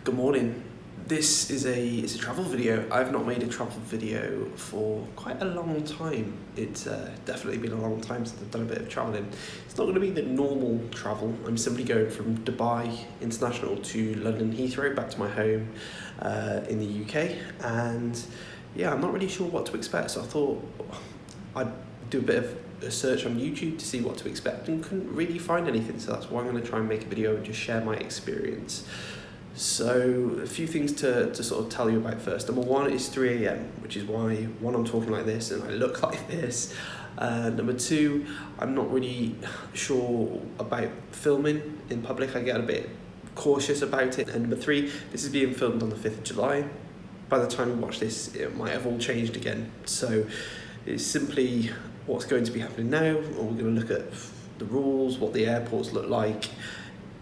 Good morning. This is a travel video. I've not made a travel video for quite a long time. It's definitely been a long time since I've done a bit of travelling. It's not going to be the normal travel. I'm simply going from Dubai International to London Heathrow, back to my home in the UK. And yeah, I'm not really sure what to expect. So I thought I'd do a bit of a search on YouTube to see what to expect and couldn't really find anything. So that's why I'm going to try and make a video and just share my experience. So a few things to sort of tell you about first. Number one is 3 AM, which is why, one, I'm talking like this and I look like this. Number two, I'm not really sure about filming in public. I get a bit cautious about it. And number three, this is being filmed on the 5th of July. By the time you watch this, it might have all changed again. So it's simply what's going to be happening now, or we're going to look at the rules, what the airports look like,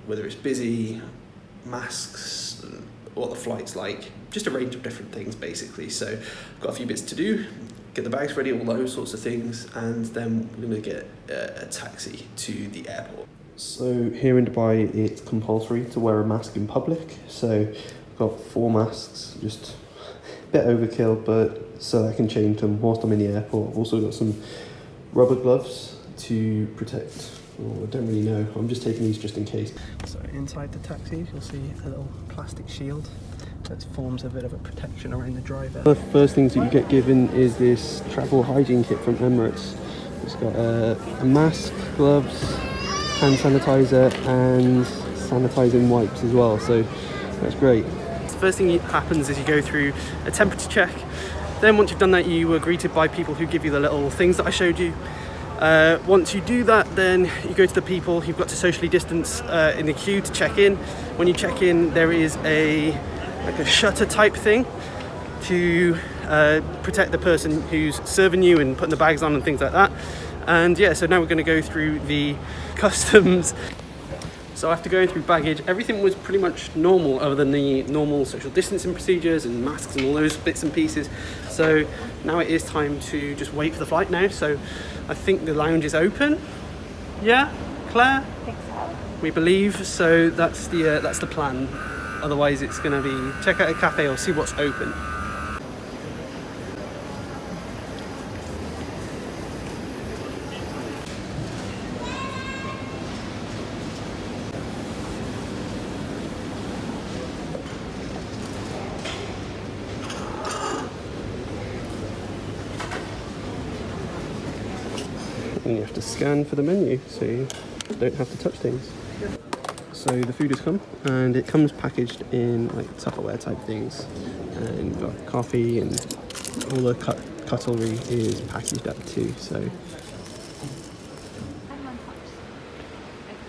whether it's busy, masks, what the flight's like, just a range of different things basically. So I've got a few bits to do, get the bags ready, all those sorts of things, and then we're going to get a taxi to the airport. So here in Dubai it's compulsory to wear a mask in public, so I've got 4 masks, just a bit overkill, but so I can change them whilst I'm in the airport. I've also got some rubber gloves to protect. Oh, I don't really know, I'm just taking these just in case. So inside the taxi you'll see a little plastic shield that forms a bit of a protection around the driver. The first things that you get given is this travel hygiene kit from Emirates. It's got a mask, gloves, hand sanitizer and sanitizing wipes as well, so that's great. The first thing that happens is you go through a temperature check. Then once you've done that, you are greeted by people who give you the little things that I showed you. Once you do that, then you go to the people who've got to socially distance in the queue to check in. When you check in, there is a shutter type thing to protect the person who's serving you and putting the bags on and things like that. And yeah, so now we're going to go through the customs. So after going through baggage, everything was pretty much normal other than the normal social distancing procedures and masks and all those bits and pieces. So now it is time to just wait for the flight now. So I think the lounge is open. Yeah, Claire? I think so. We believe, so that's the plan. Otherwise it's going to be check out a cafe or see what's open. And you have to scan for the menu, so you don't have to touch things. So the food has come, and it comes packaged in like Tupperware type things, and you've got coffee and all the cutlery is packaged up too. So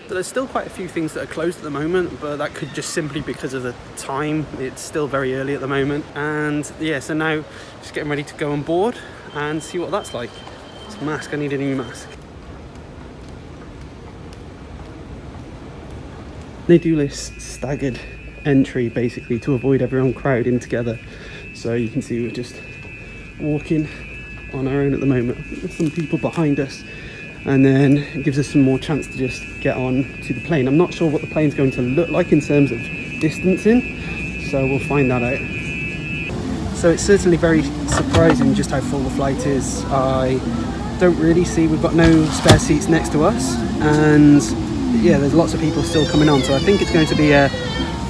there's still quite a few things that are closed at the moment, but that could just simply because of the time. It's still very early at the moment, and yeah, so now just getting ready to go on board and see what that's like. This mask, I need a new mask. They do this staggered entry basically to avoid everyone crowding together. So you can see we're just walking on our own at the moment. There's some people behind us, and then it gives us some more chance to just get on to the plane. I'm not sure what the plane's going to look like in terms of distancing, so we'll find that out. So it's certainly very surprising just how full the flight is. I don't really see, we've got no spare seats next to us, and yeah, there's lots of people still coming on, so I think it's going to be a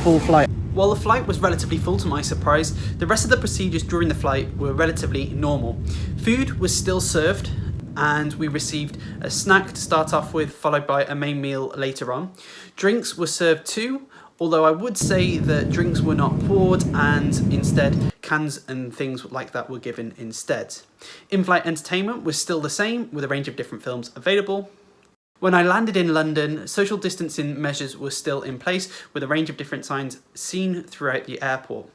full flight. While the flight was relatively full to my surprise, the rest of the procedures during the flight were relatively normal. Food was still served, and we received a snack to start off with, followed by a main meal later on. Drinks were served too, although I would say that drinks were not poured, and instead cans and things like that were given instead. In-flight entertainment was still the same, with a range of different films available. When I landed in London, social distancing measures were still in place, with a range of different signs seen throughout the airport.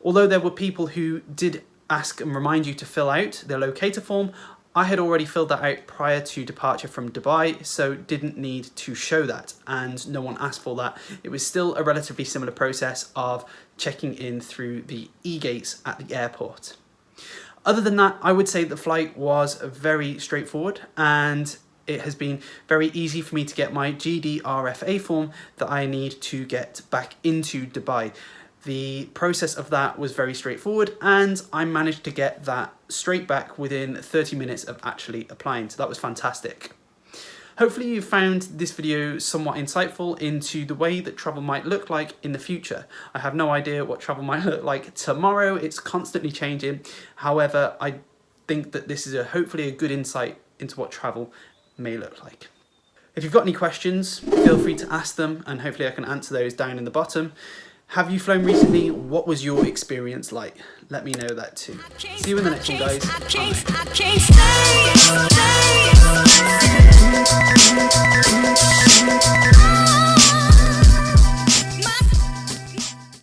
Although there were people who did ask and remind you to fill out their locator form, I had already filled that out prior to departure from Dubai, so didn't need to show that, and no one asked for that. It was still a relatively similar process of checking in through the e-gates at the airport. Other than that, I would say the flight was very straightforward, and it has been very easy for me to get my GDRFA form that I need to get back into Dubai. The process of that was very straightforward, and I managed to get that straight back within 30 minutes of actually applying, so that was fantastic. Hopefully you found this video somewhat insightful into the way that travel might look like in the future. I have no idea what travel might look like tomorrow, it's constantly changing. However, I think that this is hopefully a good insight into what travel may look like. If you've got any questions, feel free to ask them, and hopefully I can answer those down in the bottom. Have you flown recently? What was your experience like? Let me know that too. See you in the next one, guys. Bye.